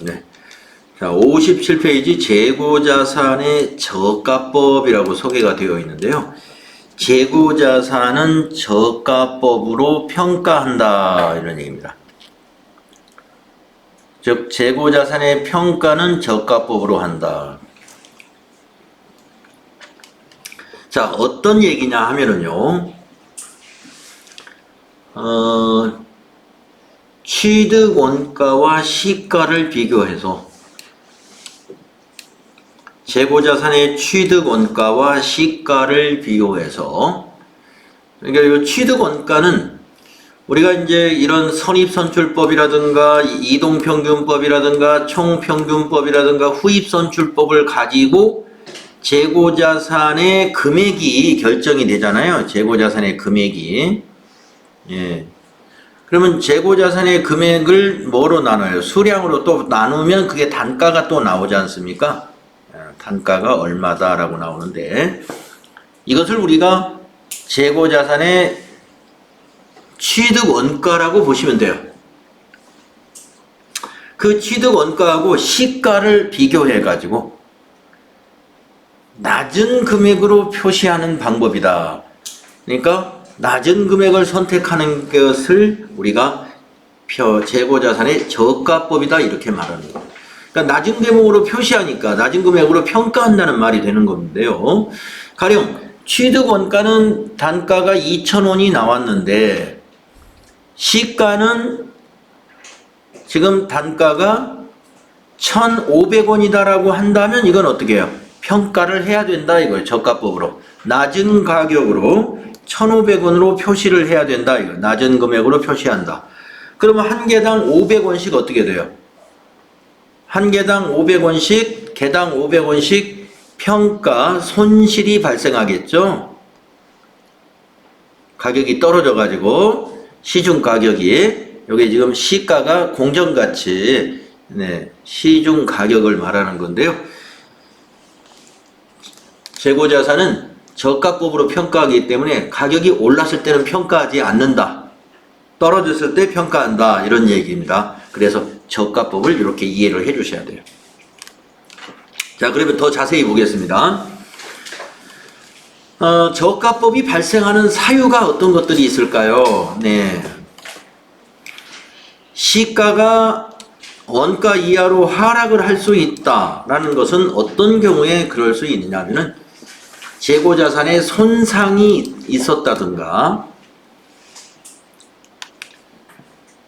네. 자, 57페이지 재고자산의 저가법이라고 소개가 되어 있는데요. 재고자산은 저가법으로 평가한다 이런 얘기입니다. 즉 재고자산의 평가는 저가법으로 한다. 자, 어떤 얘기냐 하면은요. 취득 원가와 시가를 비교해서 재고자산의 취득 원가와 시가를 비교해서, 그러니까 이 취득 원가는 우리가 이제 이런 선입선출법이라든가 이동평균법이라든가 총평균법이라든가 후입선출법을 가지고 재고자산의 금액이 결정이 되잖아요. 재고자산의 금액이. 예. 그러면 재고자산의 금액을 뭐로 나눠요? 수량으로 또 나누면 그게 단가가 또 나오지 않습니까? 단가가 얼마다라고 나오는데, 이것을 우리가 재고자산의 취득 원가라고 보시면 돼요. 그 취득 원가하고 시가를 비교해 가지고 낮은 금액으로 표시하는 방법이다. 그러니까 낮은 금액을 선택하는 것을 우리가 재고자산의 저가법이다 이렇게 말하는 겁니다. 그러니까 낮은 금액으로 표시하니까 낮은 금액으로 평가한다는 말이 되는 건데요. 가령 취득 원가는 단가가 2,000원이 나왔는데 시가는 지금 단가가 1,500원이다라고 한다면 이건 어떻게 해요? 평가를 해야 된다 이거예요. 저가법으로. 낮은 가격으로 1,500원으로 표시를 해야 된다 이거. 낮은 금액으로 표시한다. 그러면 한 개당 500원씩 어떻게 돼요? 한 개당 500원씩, 개당 500원씩 평가 손실이 발생하겠죠? 가격이 떨어져 가지고 시중 가격이, 여기 지금 시가가 공정가치, 네, 시중 가격을 말하는 건데요. 재고자산은 저가법으로 평가하기 때문에 가격이 올랐을 때는 평가하지 않는다. 떨어졌을 때 평가한다. 이런 얘기입니다. 그래서 저가법을 이렇게 이해를 해 주셔야 돼요. 자, 그러면 더 자세히 보겠습니다. 저가법이 발생하는 사유가 어떤 것들이 있을까요? 네. 시가가 원가 이하로 하락을 할 수 있다라는 것은 어떤 경우에 그럴 수 있느냐면은 재고자산에 손상이 있었다든가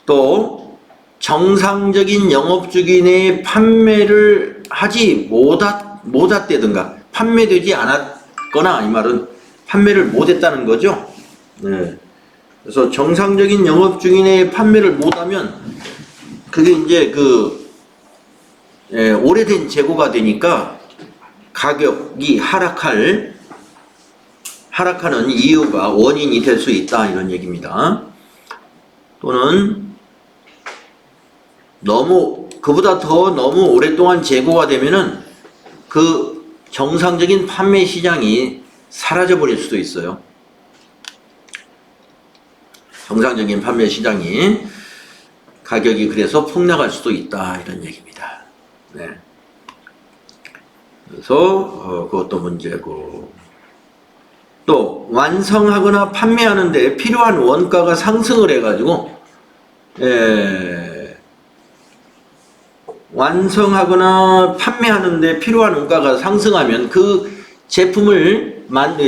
또 정상적인 영업주기 내에 판매를 하지 못했다든가 판매되지 않았거나, 이 말은 판매를 못했다는 거죠. 네. 그래서 정상적인 영업주기 내에 판매를 못하면 그게 이제 오래된 재고가 되니까 가격이 하락하는 이유가 원인이 될 수 있다 이런 얘기입니다. 또는 그보다 더 너무 오랫동안 재고가 되면은 그 정상적인 판매 시장이 사라져 버릴 수도 있어요. 정상적인 판매 시장이 가격이 그래서 폭락할 수도 있다 이런 얘기입니다. 네. 그래서 그것도 문제고, 또 완성하거나 판매하는데 필요한 원가가 상승을 해가지고 완성하거나 판매하는데 필요한 원가가 상승하면 그 제품을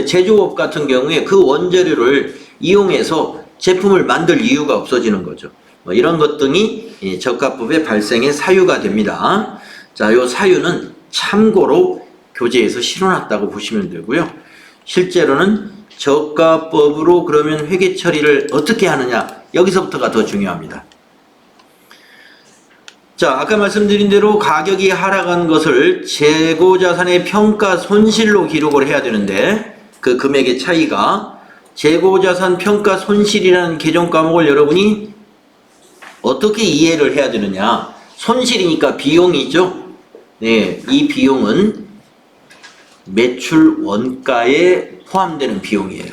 제조업 같은 경우에 그 원재료를 이용해서 제품을 만들 이유가 없어지는 거죠. 이런 것 등이 저가법의 발생의 사유가 됩니다. 자, 요 사유는 참고로 교재에서 실어놨다고 보시면 되고요. 실제로는 저가법으로 그러면 회계 처리를 어떻게 하느냐, 여기서부터가 더 중요합니다. 자, 아까 말씀드린 대로 가격이 하락한 것을 재고자산의 평가 손실로 기록을 해야 되는데, 그 금액의 차이가 재고자산 평가 손실이라는 개정 과목을 여러분이 어떻게 이해를 해야 되느냐. 손실이니까 비용이죠. 네, 이 비용은 매출 원가에 포함되는 비용이에요.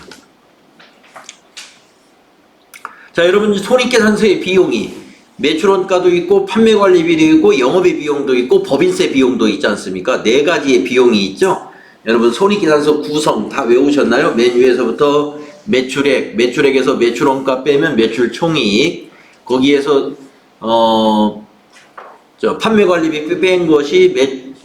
자, 여러분 손익계산서의 비용이 매출 원가도 있고 판매 관리비도 있고 영업의 비용도 있고 법인세 비용도 있지 않습니까? 네 가지의 비용이 있죠. 여러분 손익계산서 구성 다 외우셨나요? 맨 위에서부터 매출액, 매출액에서 매출 원가 빼면 매출 총이익, 거기에서 판매 관리비 뺀 것이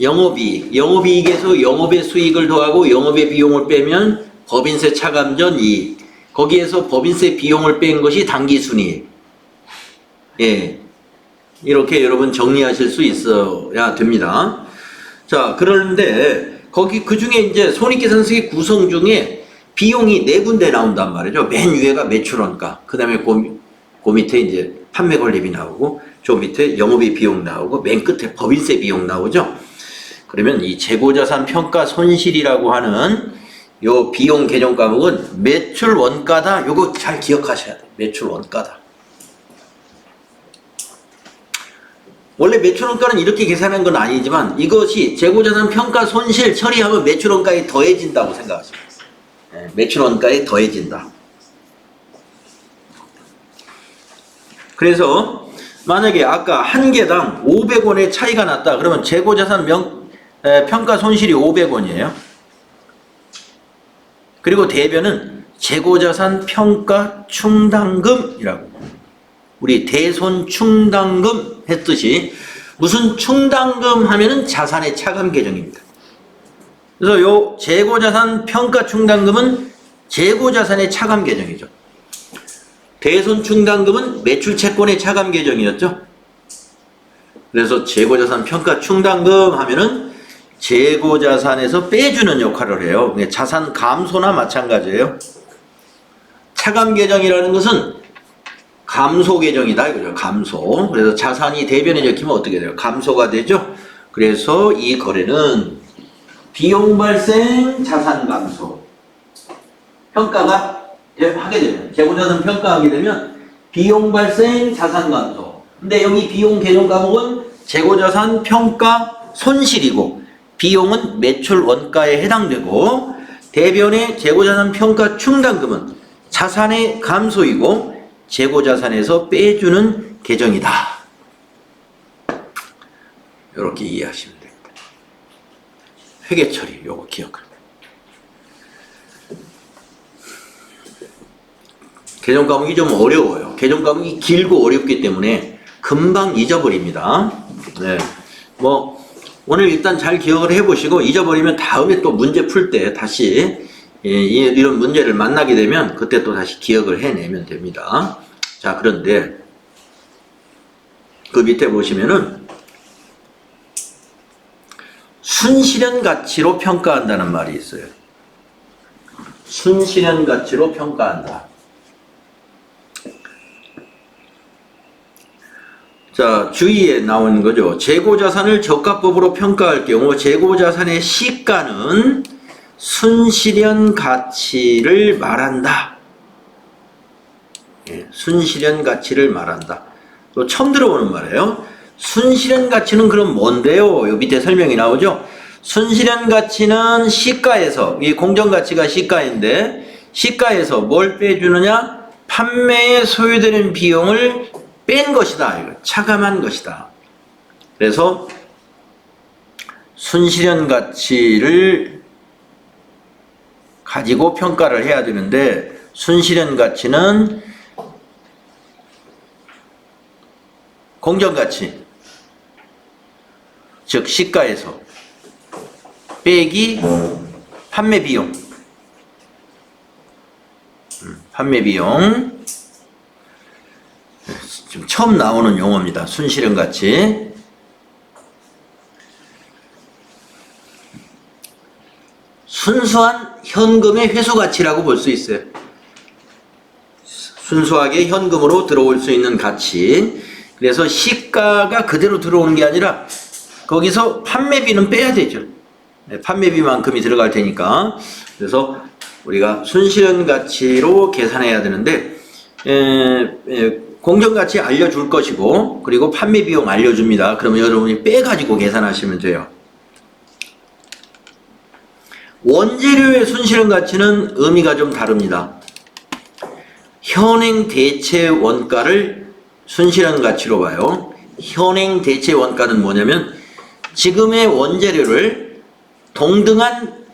영업이익, 영업이익에서 영업의 수익을 더하고 영업의 비용을 빼면 법인세 차감 전 이익, 거기에서 법인세 비용을 뺀 것이 당기순이익. 예, 이렇게 여러분 정리하실 수 있어야 됩니다. 자, 그런데 거기 그 중에 이제 손익계산서의 구성 중에 비용이 네 군데 나온단 말이죠. 맨 위에가 매출원가, 그 다음에 그 밑에 이제 판매 관리비 나오고, 저 밑에 영업의 비용 나오고, 맨 끝에 법인세 비용 나오죠. 그러면 이 재고자산 평가 손실이라고 하는 요 비용 개정 과목은 매출 원가다. 요거 잘 기억하셔야 돼요. 매출 원가다. 원래 매출원가는 이렇게 계산한 건 아니지만 이것이 재고자산 평가 손실 처리하면 매출원가에 더해진다고 생각하시면 돼요. 매출원가에 더해진다. 그래서 만약에 아까 한 개당 500원의 차이가 났다. 그러면 재고자산 평가 손실이 500원이에요. 그리고 대변은 재고자산 평가 충당금이라고. 우리 대손 충당금 했듯이 무슨 충당금 하면은 자산의 차감 계정입니다. 그래서 요 재고자산 평가 충당금은 재고자산의 차감 계정이죠. 대손 충당금은 매출 채권의 차감 계정이었죠. 그래서 재고자산 평가 충당금 하면은 재고자산에서 빼주는 역할을 해요. 자산 감소나 마찬가지예요. 차감 계정이라는 것은 감소 계정이다 이거죠. 감소. 그래서 자산이 대변에 적히면 어떻게 돼요? 감소가 되죠. 그래서 이 거래는 비용 발생 자산 감소. 평가가 하게 되면 재고자산 평가하게 되면 비용 발생 자산 감소. 근데 여기 비용 개정 과목은 재고자산 평가 손실이고 비용은 매출 원가에 해당되고 대변의 재고자산 평가 충당금은 자산의 감소이고 재고자산에서 빼주는 계정이다. 이렇게 이해하시면 됩니다. 회계처리 요거 기억합니다. 개정 과목이 좀 어려워요. 개정 과목이 길고 어렵기 때문에 금방 잊어버립니다. 네, 뭐 오늘 일단 잘 기억을 해보시고 잊어버리면 다음에 또 문제 풀 때 다시 이런 문제를 만나게 되면 그때 또 다시 기억을 해내면 됩니다. 자, 그런데 그 밑에 보시면은 순실현 가치로 평가한다는 말이 있어요. 순실현 가치로 평가한다. 자, 주의에 나온 거죠. 재고자산을 저가법으로 평가할 경우 재고자산의 시가는 순실현 가치를 말한다. 예, 순실현 가치를 말한다. 또 처음 들어보는 말이에요. 순실현 가치는 그럼 뭔데요? 여기 밑에 설명이 나오죠. 순실현 가치는 시가에서, 이 공정가치가 시가인데 시가에서 뭘 빼주느냐? 판매에 소요되는 비용을 뺀 것이다. 차감한 것이다. 그래서 순실현 가치를 가지고 평가를 해야 되는데 순실현 가치는 공정가치, 즉 시가에서 빼기 판매비용, 판매비용. 지금 처음 나오는 용어입니다. 순실현 가치. 순수한 현금의 회수 가치라고 볼 수 있어요. 순수하게 현금으로 들어올 수 있는 가치. 그래서 시가가 그대로 들어오는 게 아니라 거기서 판매비는 빼야 되죠. 판매비만큼이 들어갈 테니까. 그래서 우리가 순실현 가치로 계산해야 되는데 공정가치 알려줄 것이고 그리고 판매비용 알려줍니다. 그러면 여러분이 빼가지고 계산하시면 돼요. 원재료의 순실현 가치는 의미가 좀 다릅니다. 현행 대체 원가를 순실현 가치로 봐요. 현행 대체 원가는 뭐냐면 지금의 원재료를 동등한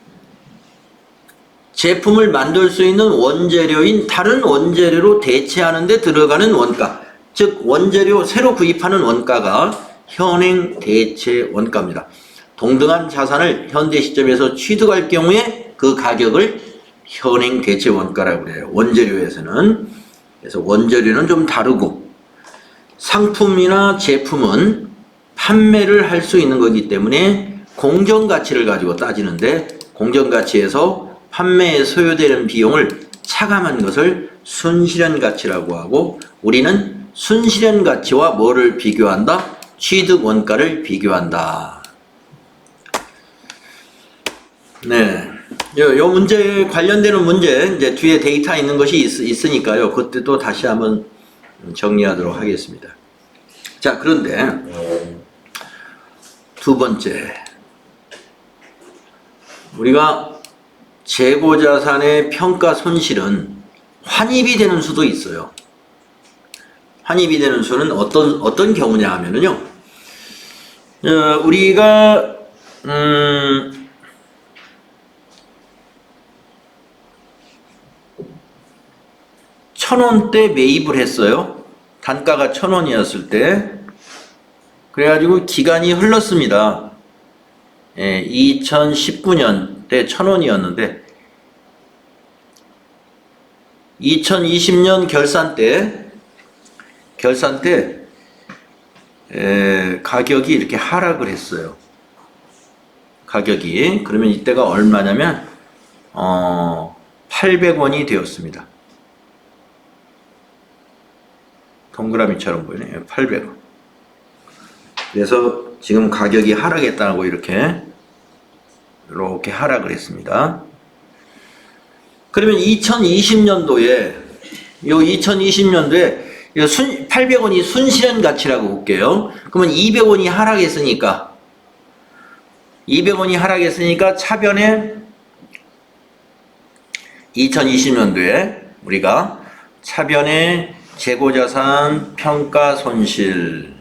제품을 만들 수 있는 원재료인 다른 원재료로 대체하는 데 들어가는 원가, 즉 원재료 새로 구입하는 원가가 현행 대체 원가입니다. 동등한 자산을 현재 시점에서 취득할 경우에 그 가격을 현행 대체 원가라고 그래요. 원재료에서는. 그래서 원재료는 좀 다르고 상품이나 제품은 판매를 할 수 있는 거기 때문에 공정가치를 가지고 따지는데 공정가치에서 판매에 소요되는 비용을 차감한 것을 순실현가치라고 하고 우리는 순실현가치와 뭐를 비교한다? 취득 원가를 비교한다. 네. 요 문제에 관련되는 문제, 이제 뒤에 데이터 있는 것이 있으니까요. 그때 또 다시 한번 정리하도록 하겠습니다. 자, 그런데 두 번째. 우리가 재고자산의 평가 손실은 환입이 되는 수도 있어요. 환입이 되는 수는 어떤 경우냐 하면은요. 우리가 1,000원대 매입을 했어요. 단가가 1,000원이었을 때. 그래가지고 기간이 흘렀습니다. 2019년 때 1,000원이었는데 2020년 결산 때 가격이 이렇게 하락을 했어요. 가격이. 그러면 이때가 얼마냐면 800원이 되었습니다. 동그라미처럼 보이네요. 800원. 그래서 지금 가격이 하락했다고 이렇게 하락을 했습니다. 그러면 2020년도에 800원이 순실현 가치라고 볼게요. 그러면 200원이 하락했으니까 차변에 2020년도에 우리가 차변에 재고자산 평가 손실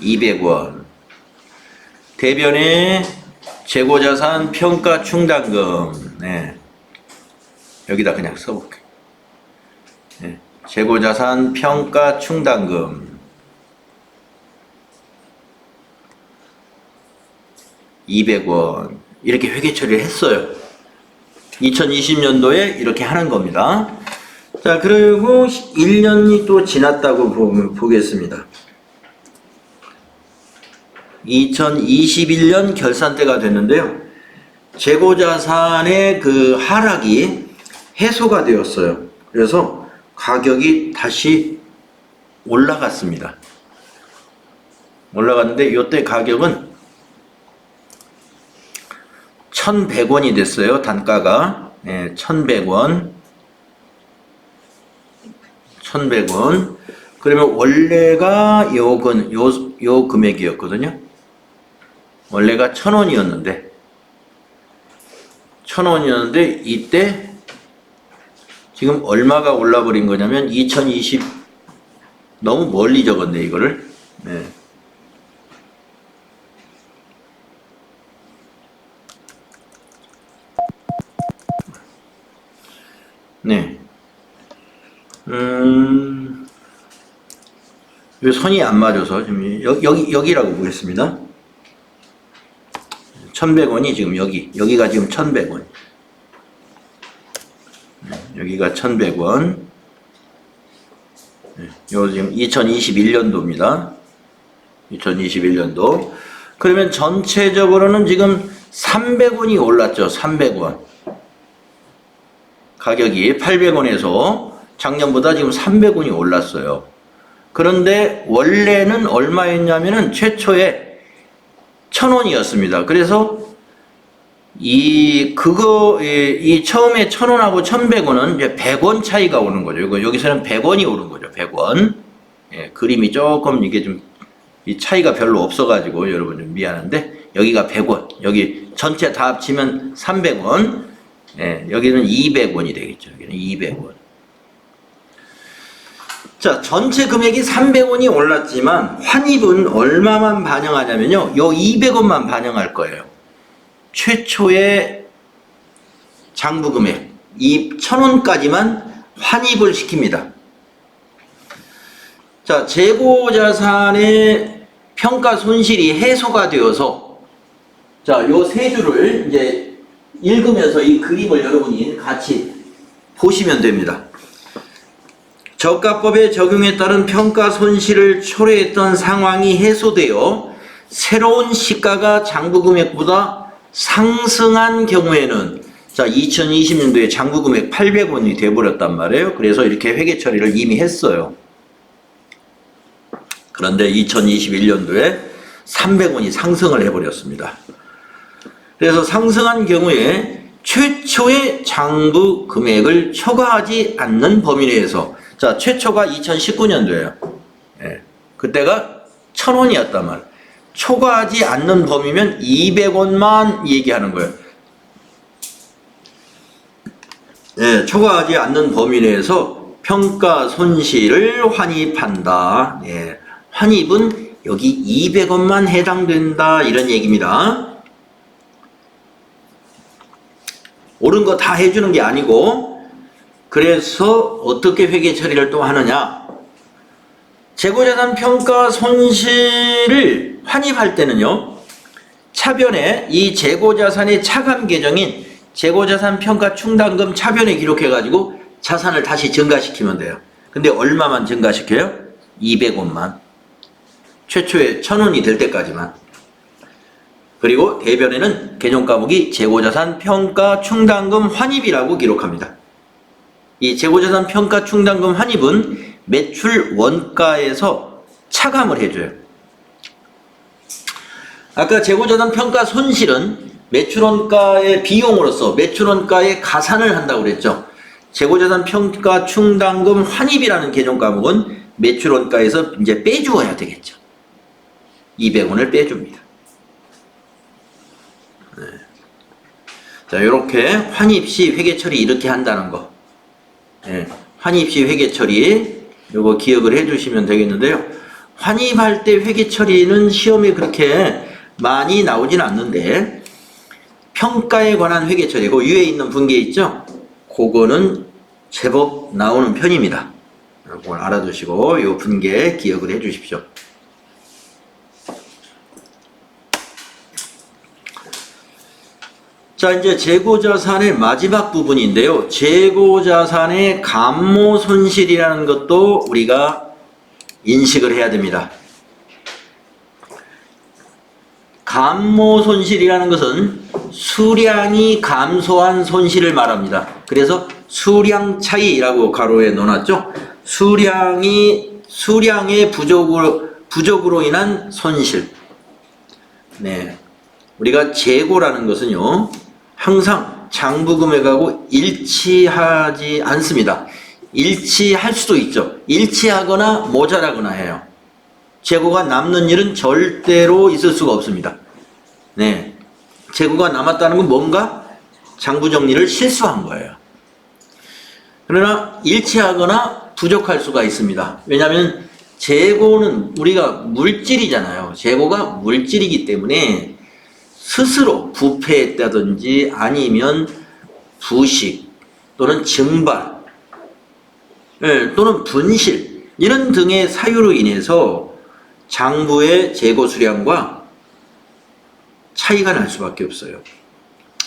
200원 대변에 재고자산 평가 충당금 여기다 그냥 써볼게요. 재고자산 평가 충당금 200원 이렇게 회계 처리를 했어요. 2020년도에 이렇게 하는 겁니다. 자, 그리고 1년이 또 지났다고 보겠습니다. 2021년 결산때가 됐는데요. 재고자산의 그 하락이 해소가 되었어요. 그래서 가격이 다시 올라갔습니다. 올라갔는데 이때 가격은 1,100원이 됐어요. 단가가 1,100원. 그러면 원래가 요 금액이었거든요. 원래가 1,000원이었는데 이때 지금 얼마가 올라버린 거냐면 2020 너무 멀리 적었네 이거를. 이 선이 안 맞아서 지금 여기라고 보겠습니다. 1,100원이 지금 여기가 지금 1,100원. 여기가 1,100원. 요 지금 2021년도입니다. 2021년도. 그러면 전체적으로는 지금 300원이 올랐죠. 300원. 가격이 800원에서 작년보다 지금 300원이 올랐어요. 그런데 원래는 얼마였냐면은 최초에 1,000원이었습니다. 그래서 이 처음에 1,000원하고 1,100원은 이제 100원 차이가 오는 거죠. 여기서는 100원이 오른 거죠. 100원. 그림이 조금 이게 좀 이 차이가 별로 없어가지고 여러분 좀 미안한데 여기가 100원, 여기 전체 다 합치면 300원, 예, 여기는 200원이 되겠죠. 여기는 200원. 자, 전체 금액이 300원이 올랐지만 환입은 얼마만 반영하냐면요. 요 200원만 반영할 거예요. 최초의 장부 금액, 이 1000원까지만 환입을 시킵니다. 자, 재고자산의 평가 손실이 해소가 되어서, 자, 요 세 줄을 이제 읽으면서 이 그림을 여러분이 같이 보시면 됩니다. 저가법의 적용에 따른 평가 손실을 초래했던 상황이 해소되어 새로운 시가가 장부 금액보다 상승한 경우에는, 자, 2020년도에 장부 금액 800원이 돼버렸단 말이에요. 그래서 이렇게 회계 처리를 이미 했어요. 그런데 2021년도에 300원이 상승을 해버렸습니다. 그래서 상승한 경우에 최초의 장부 금액을 초과하지 않는 범위 내에서, 자, 최초가 2019년도예요. 예, 그때가 1000원이었단 말이에요. 초과하지 않는 범위면 200원만 얘기하는 거예요. 예, 초과하지 않는 범위 내에서 평가 손실을 환입한다. 예, 환입은 여기 200원만 해당된다, 이런 얘기입니다. 옳은 거 다 해주는 게 아니고, 그래서 어떻게 회계 처리를 또 하느냐. 재고자산 평가 손실을 환입할 때는요, 차변에 이 재고자산의 차감 계정인 재고자산 평가 충당금 차변에 기록해가지고 자산을 다시 증가시키면 돼요. 근데 얼마만 증가시켜요? 200원만. 최초에 1000원이 될 때까지만. 그리고 대변에는 개념과목이 재고자산 평가 충당금 환입이라고 기록합니다. 이 재고자산 평가 충당금 환입은 매출 원가에서 차감을 해줘요. 아까 재고자산 평가 손실은 매출원가의 비용으로서 매출원가에 가산을 한다고 그랬죠. 재고자산 평가 충당금 환입이라는 개념 과목은 매출원가에서 이제 빼주어야 되겠죠. 200원을 빼줍니다. 네. 자, 이렇게 환입 시 회계 처리 이렇게 한다는 거. 네. 환입 시 회계 처리 요거 기억을 해주시면 되겠는데요. 환입할 때 회계 처리는 시험에 그렇게 많이 나오진 않는데, 평가에 관한 회계 처리, 그 위에 있는 분계 있죠? 그거는 제법 나오는 편입니다. 그걸 알아두시고 이 분계 기억을 해 주십시오. 자, 이제 재고자산의 마지막 부분인데요. 재고자산의 감모손실이라는 것도 우리가 인식을 해야 됩니다. 감모손실이라는 것은 수량이 감소한 손실을 말합니다. 그래서 수량 차이라고 가로에 넣어놨죠. 수량의 부족으로 인한 손실. 네. 우리가 재고라는 것은요, 항상 장부 금액하고 일치하지 않습니다. 일치할 수도 있죠. 일치하거나 모자라거나 해요. 재고가 남는 일은 절대로 있을 수가 없습니다. 네. 재고가 남았다는 건 뭔가 장부 정리를 실수한 거예요. 그러나 일치하거나 부족할 수가 있습니다. 왜냐하면 재고는 우리가 물질이잖아요. 재고가 물질이기 때문에 스스로 부패했다든지 아니면 부식 또는 증발, 또는 분실 이런 등의 사유로 인해서 장부의 재고 수량과 차이가 날 수밖에 없어요.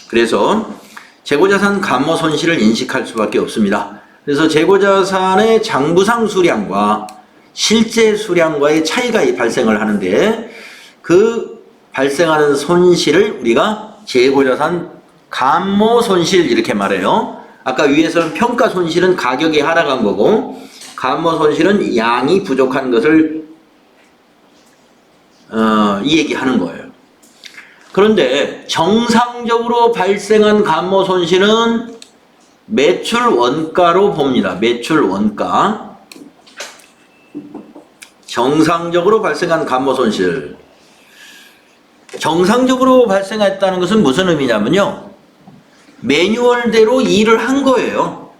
그래서 재고자산 감모 손실을 인식할 수밖에 없습니다. 그래서 재고자산의 장부상 수량과 실제 수량과의 차이가 발생을 하는데, 그 발생하는 손실을 우리가 재고자산 감모 손실 이렇게 말해요. 아까 위에서는 평가 손실은 가격이 하락한 거고, 감모 손실은 양이 부족한 것을 이 얘기하는 거예요. 그런데 정상적으로 발생한 감모 손실은 매출 원가로 봅니다. 매출 원가. 정상적으로 발생한 감모 손실. 정상적으로 발생했다는 것은 무슨 의미냐면요. 매뉴얼대로 일을 한 거예요.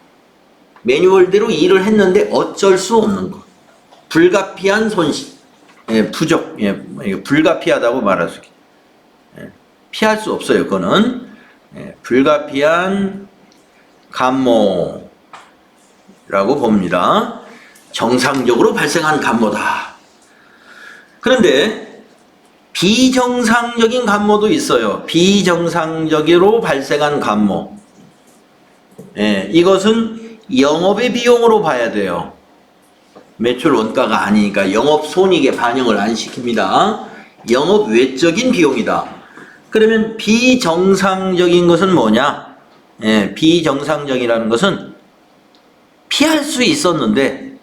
매뉴얼대로 일을 했는데 어쩔 수 없는 것. 불가피한 손실, 부족, 불가피하다고 말할 수 있겠죠. 피할 수 없어요. 그거는 불가피한 간모라고 봅니다. 정상적으로 발생한 간모다. 그런데 비정상적인 간모도 있어요. 비정상적으로 발생한 간모. 이것은 영업의 비용으로 봐야 돼요. 매출 원가가 아니니까 영업 손익에 반영을 안 시킵니다. 영업 외적인 비용이다. 그러면 비정상적인 것은 뭐냐? 비정상적이라는 것은 피할 수 있었는데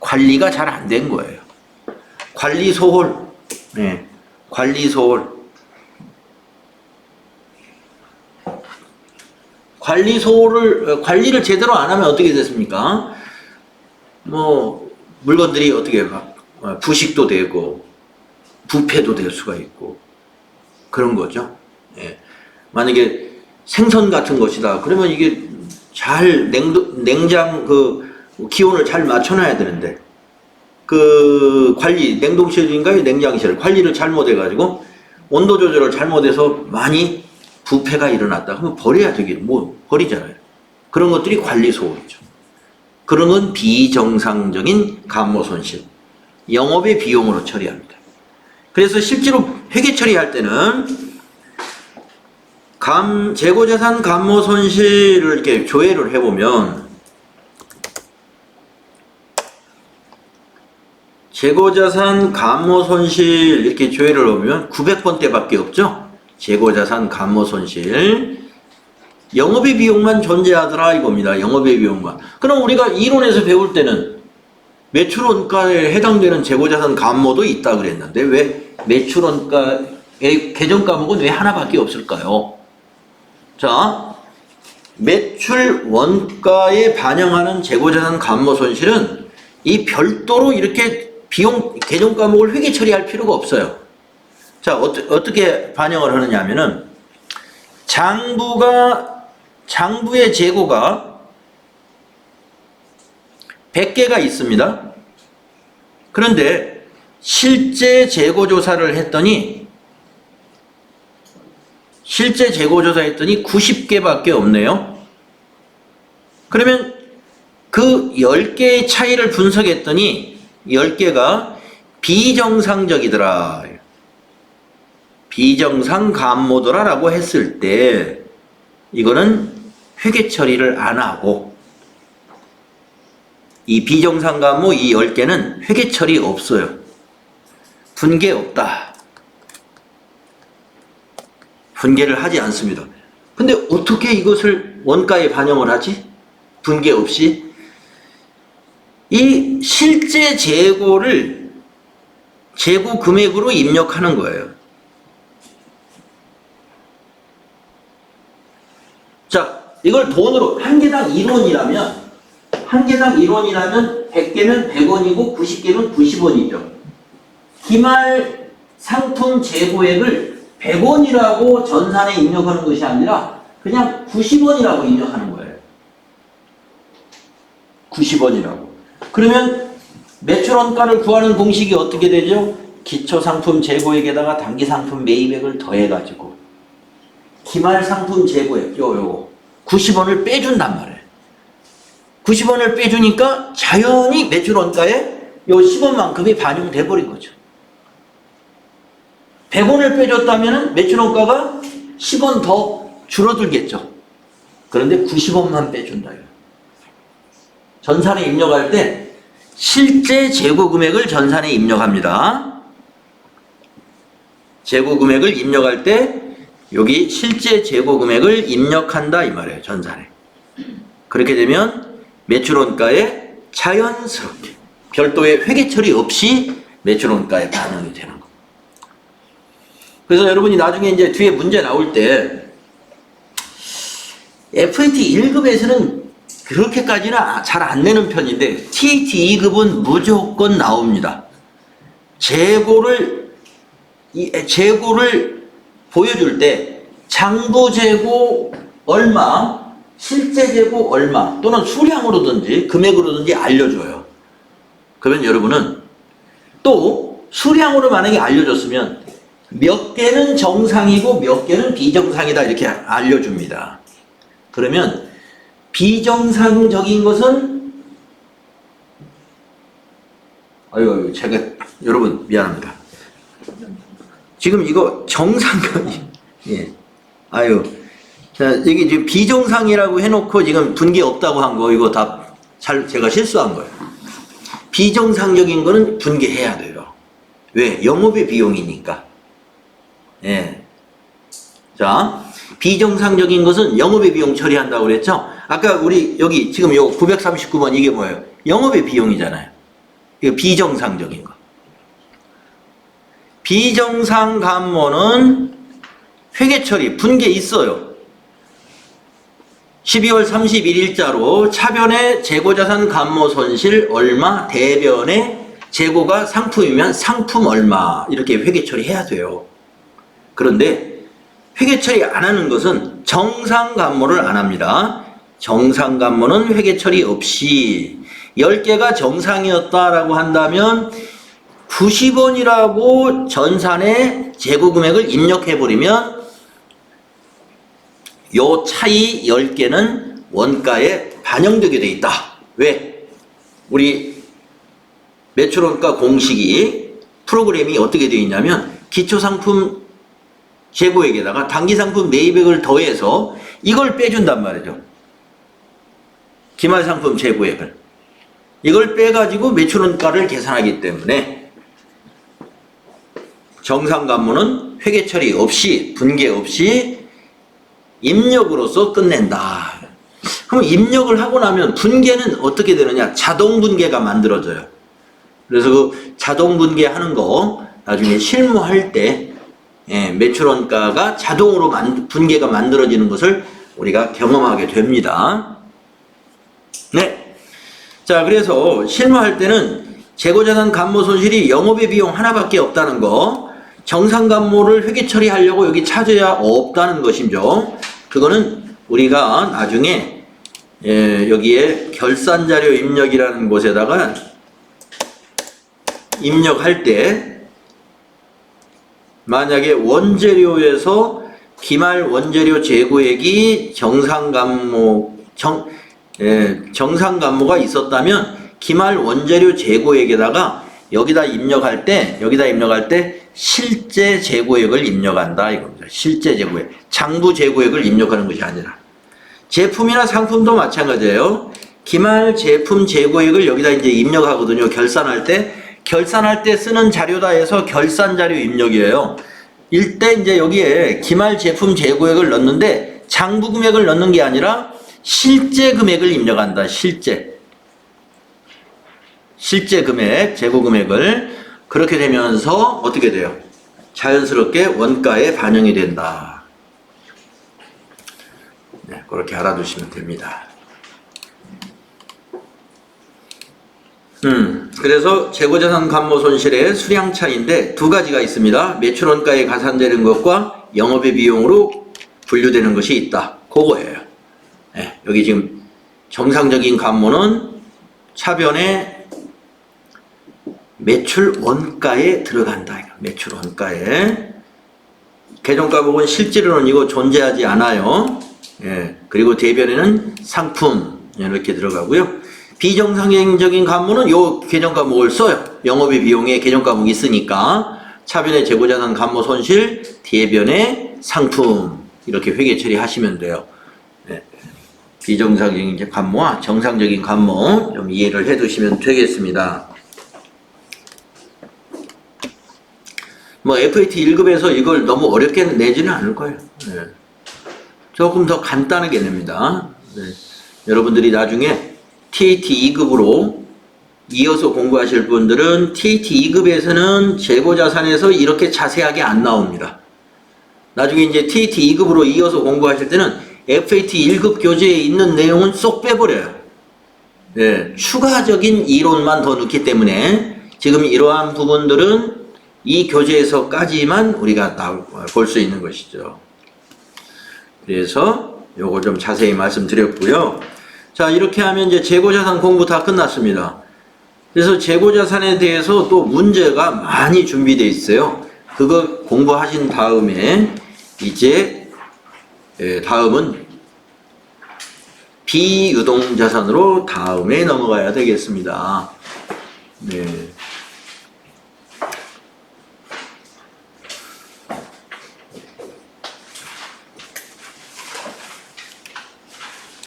관리가 잘 안 된 거예요. 관리 소홀, 관리 소홀. 관리를 제대로 안 하면 어떻게 됐습니까? 뭐 물건들이 어떻게 부식도 되고 부패도 될 수가 있고 그런 거죠. 만약에 생선 같은 것이다. 그러면 이게 잘 냉장 기온을 잘 맞춰놔야 되는데 그 관리 냉동실인가요? 냉장실 관리를 잘못해가지고 온도 조절을 잘못해서 많이 부패가 일어났다. 그러면 버려야 되겠죠. 뭐 버리잖아요. 그런 것들이 관리 소홀이죠. 그런 건 비정상적인 간모 손실, 영업의 비용으로 처리합니다. 그래서 실제로 회계 처리할 때는 재고자산 간모 손실을 이렇게 조회를 해보면 재고자산 간모 손실 이렇게 조회를 해보면 900번대밖에 없죠. 재고자산 간모 손실. 영업의 비용만 존재하더라 이겁니다. 영업의 비용만. 그럼 우리가 이론에서 배울 때는 매출원가에 해당되는 재고자산 간모도 있다 그랬는데 왜 매출원가의 계정 과목은 왜 하나밖에 없을까요? 자, 매출 원가에 반영하는 재고자산 간모 손실은 이 별도로 이렇게 비용 계정 과목을 회계 처리할 필요가 없어요. 자, 어떻게 반영을 하느냐 하면은 장부의 재고가 100개가 있습니다. 그런데 실제 재고조사를 했더니 90개밖에 없네요. 그러면 그 10개의 차이를 분석했더니 10개가 비정상적이더라. 비정상 간모더라라고 했을 때 이거는 회계 처리를 안 하고 이 비정상 간모 이 10개는 회계 처리 없어요. 분계 없다. 분계를 하지 않습니다. 근데 어떻게 이것을 원가에 반영을 하지? 분계 없이? 이 실제 재고를 재고 금액으로 입력하는 거예요. 자, 이걸 돈으로 한 개당 1원이라면 100개면 100원이고 90개면 90원이죠. 기말 상품 재고액을 100원이라고 전산에 입력하는 것이 아니라 그냥 90원이라고 입력하는 거예요. 90원이라고. 그러면 매출원가를 구하는 공식이 어떻게 되죠? 기초상품 재고액에다가 단기상품 매입액을 더해가지고 기말상품 재고액 요거 90원을 빼준단 말이에요. 90원을 빼주니까 자연히 매출원가에 요 10원만큼이 반영돼 버린 거죠. 100원을 빼줬다면 매출원가가 10원 더 줄어들겠죠. 그런데 90원만 빼준다. 전산에 입력할 때 실제 재고 금액을 전산에 입력합니다. 재고 금액을 입력할 때 여기 실제 재고 금액을 입력한다 이 말이에요. 전산에. 그렇게 되면 매출원가에 자연스럽게 별도의 회계 처리 없이 매출원가에 반영이 되는 거. 그래서 여러분이 나중에 이제 뒤에 문제 나올 때 FAT 1급에서는 그렇게까지는 잘 안 내는 편인데 TAT 2급은 무조건 나옵니다. 재고를 보여줄 때 장부 재고 얼마, 실제 재고 얼마 또는 수량으로든지 금액으로든지 알려줘요. 그러면 여러분은 또 수량으로 만약에 알려줬으면 몇 개는 정상이고 몇 개는 비정상이다 이렇게 알려줍니다. 그러면 비정상적인 것은 아유 제가 여러분 미안합니다. 지금 이거 정상이 예. 아유 자 여기 지금 비정상이라고 해놓고 지금 분기 없다고 한 거 이거 다 제가 실수한 거예요. 비정상적인 거는 분개해야 돼요. 왜? 영업의 비용이니까. 예. 자, 비정상적인 것은 영업의 비용 처리한다고 그랬죠? 아까 우리 여기 지금 요 939번 이게 뭐예요? 영업의 비용이잖아요. 이거 비정상적인 거. 비정상 감모는 회계 처리, 분개 있어요. 12월 31일자로 차변의 재고자산 감모 손실 얼마, 대변의 재고가 상품이면 상품 얼마 이렇게 회계 처리해야 돼요. 그런데 회계 처리 안 하는 것은 정상 감모를 안 합니다. 정상 감모는 회계 처리 없이 10개가 정상이었다라고 한다면 90원이라고 전산에 재고 금액을 입력해버리면 요 차이 10개는 원가에 반영되게 돼 있다. 왜? 우리 매출원가 공식이 프로그램이 어떻게 되어 있냐면 기초상품 재고액에다가 단기상품 매입액을 더해서 이걸 빼준단 말이죠. 기말상품 재고액을. 이걸 빼가지고 매출원가를 계산하기 때문에 정상감모는 회계 처리 없이 분개 없이 입력으로서 끝낸다. 그럼 입력을 하고 나면 분개는 어떻게 되느냐? 자동 분개가 만들어져요. 그래서 그 자동 분개하는 거 나중에 실무할 때 매출원가가 자동으로 분개가 만들어지는 것을 우리가 경험하게 됩니다. 네. 자, 그래서 실무할 때는 재고자산 감모 손실이 영업의 비용 하나밖에 없다는 거, 정상 감모를 회계 처리하려고 여기 찾아야 없다는 것이죠. 그거는 우리가 나중에 여기에 결산자료 입력이라는 곳에다가 입력할 때 만약에 원재료에서 기말 원재료 재고액이 정상감모가 있었다면 기말 원재료 재고액에다가 여기다 입력할 때 실제 재고액을 입력한다 이겁니다. 실제 재고액. 장부 재고액을 입력하는 것이 아니라. 제품이나 상품도 마찬가지예요. 기말 제품 재고액을 여기다 이제 입력하거든요. 결산할 때 쓰는 자료다 해서 결산 자료 입력이에요. 이때 이제 여기에 기말 제품 재고액을 넣는데 장부 금액을 넣는 게 아니라 실제 금액을 입력한다. 실제 금액, 재고 금액을. 그렇게 되면서 어떻게 돼요? 자연스럽게 원가에 반영이 된다. 네, 그렇게 알아두시면 됩니다. 그래서 재고자산 감모 손실의 수량 차이인데 두 가지가 있습니다. 매출원가에 가산되는 것과 영업의 비용으로 분류되는 것이 있다. 그거예요. 네, 여기 지금 정상적인 감모는 차변에 매출 원가에 들어간다. 매출 원가에. 계정가목은 실제로는 이거 존재하지 않아요. 예. 그리고 대변에는 상품 이렇게 들어가고요. 비정상적인 감모는 요 계정가목을 써요. 영업의 비용에 계정가목이 있으니까 차변의 재고자산 감모 손실, 대변의 상품 이렇게 회계 처리하시면 돼요. 예. 비정상적인 감모와 정상적인 감모 좀 이해를 해두시면 되겠습니다. 뭐 FAT 1급에서 이걸 너무 어렵게 내지는 않을 거예요. 네. 조금 더 간단하게 냅니다. 네. 여러분들이 나중에 TAT 2급으로 이어서 공부하실 분들은 TAT 2급에서는 재고자산에서 이렇게 자세하게 안 나옵니다. 나중에 이제 TAT 2급으로 이어서 공부하실 때는 FAT 1급 교재에 있는 내용은 쏙 빼버려요. 네. 추가적인 이론만 더 넣기 때문에 지금 이러한 부분들은 이 교재에서까지만 우리가 볼 수 있는 것이죠. 그래서 요거 좀 자세히 말씀드렸고요. 자, 이렇게 하면 이제 재고자산 공부 다 끝났습니다. 그래서 재고자산에 대해서 또 문제가 많이 준비되어 있어요. 그거 공부하신 다음에 이제 다음은 비유동자산으로 다음에 넘어가야 되겠습니다. 네.